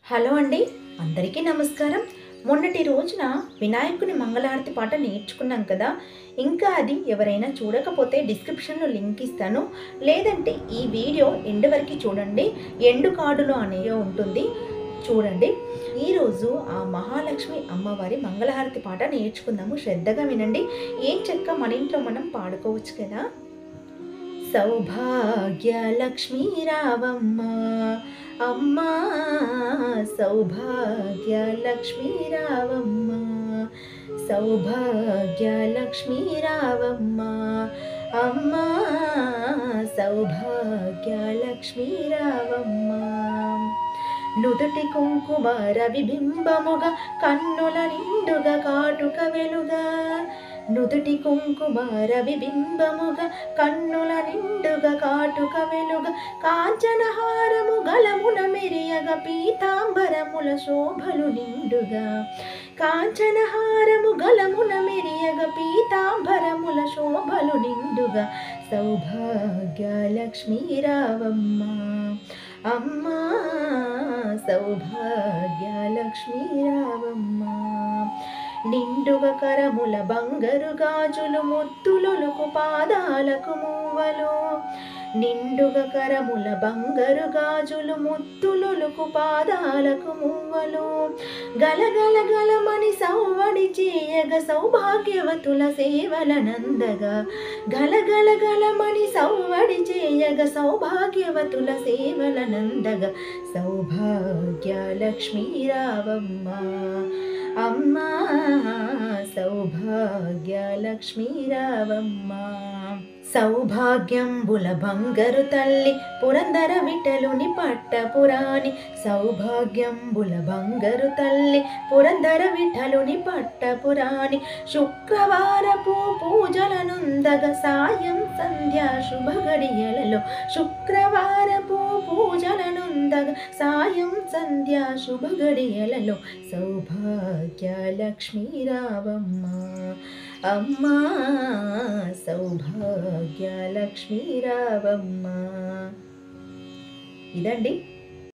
Hello అండి, అందరికీ నమస్కారం. మొన్నటి రోజున వినాయకుని మంగళారతి పాట నేర్చుకున్నాం కదా. ఇంకా అది ఎవరైనా చూడకపోతే డిస్క్రిప్షన్లో లింక్ ఇస్తాను, లేదంటే ఈ వీడియో ఎండ్ వరకు చూడండి. ఎండు కార్డులో అనేవి ఉంటుంది, చూడండి. ఈరోజు ఆ మహాలక్ష్మి అమ్మవారి మంగళహారతి పాట నేర్చుకుందాము. శ్రద్ధగా వినండి. ఏం చక్క మన ఇంట్లో మనం పాడుకోవచ్చు కదా. సౌభాగ్యలక్ష్మీ రావమ్మ అమ్మా, సౌభాగ్యలక్ష్మీ రావమ్మ, సౌభాగ్యలక్ష్మీ రావమ్మ అమ్మా, సౌభాగ్యలక్ష్మీ రావమ్మ. నుదుటి కుంకుమ రవిబింబముగా కన్నుల నిండుగా కాటుక వెలుగా, నుదుటి కుంకుమ రవిబింబముగా కన్నుల నిండుగా కాటుక వెలుగా, కాంచనహారము గలమున మెరియగా పీతాంబరముల శోభలు నిండుగా, కాంచనహారము గలమున మెరియగా పీతాంబరముల శోభలు నిండుగా, సౌభాగ్యలక్ష్మీ రావమ్మ అమ్మా, సౌభాగ్యలక్ష్మీ రావమ్మ. నిండుగా కరముల బంగారు గాజులు ముత్తులొలుకు పాదాలకు మూవలు, నిండుగా కరముల బంగారు గాజులు ముత్తులొలుకు పాదాలకు మూవలు, గలగల గలమని సౌవడి చేయగ సౌభాగ్యవతుల సేవలనందగా, గలగల గలమని సౌవడి చేయగ సౌభాగ్యవతుల సేవలనందగా, సౌభాగ్యలక్ష్మీ రావమ్మ అమ్మా, సౌభాగ్యలక్ష్మీ రావమ్మ. సౌభాగ్యంబుల బంగారు తల్లి పురందర విఠలుని పట్టపురాణి, సౌభాగ్యంబుల బంగారు తల్లి పురందర విఠలుని పట్టపురాణి, శుక్రవారపు పూజలనుందగ సాయం సంధ్యా శుభ గడియలలో, శుక్రవారపు పూజలనుందగ సాయం సంధ్యా శుభ గడియలలో, సౌభాగ్యలక్ష్మీ రావమ్మ అమ్మా, సౌభాగ్యలక్ష్మీ రావమ్మ. ఇదండి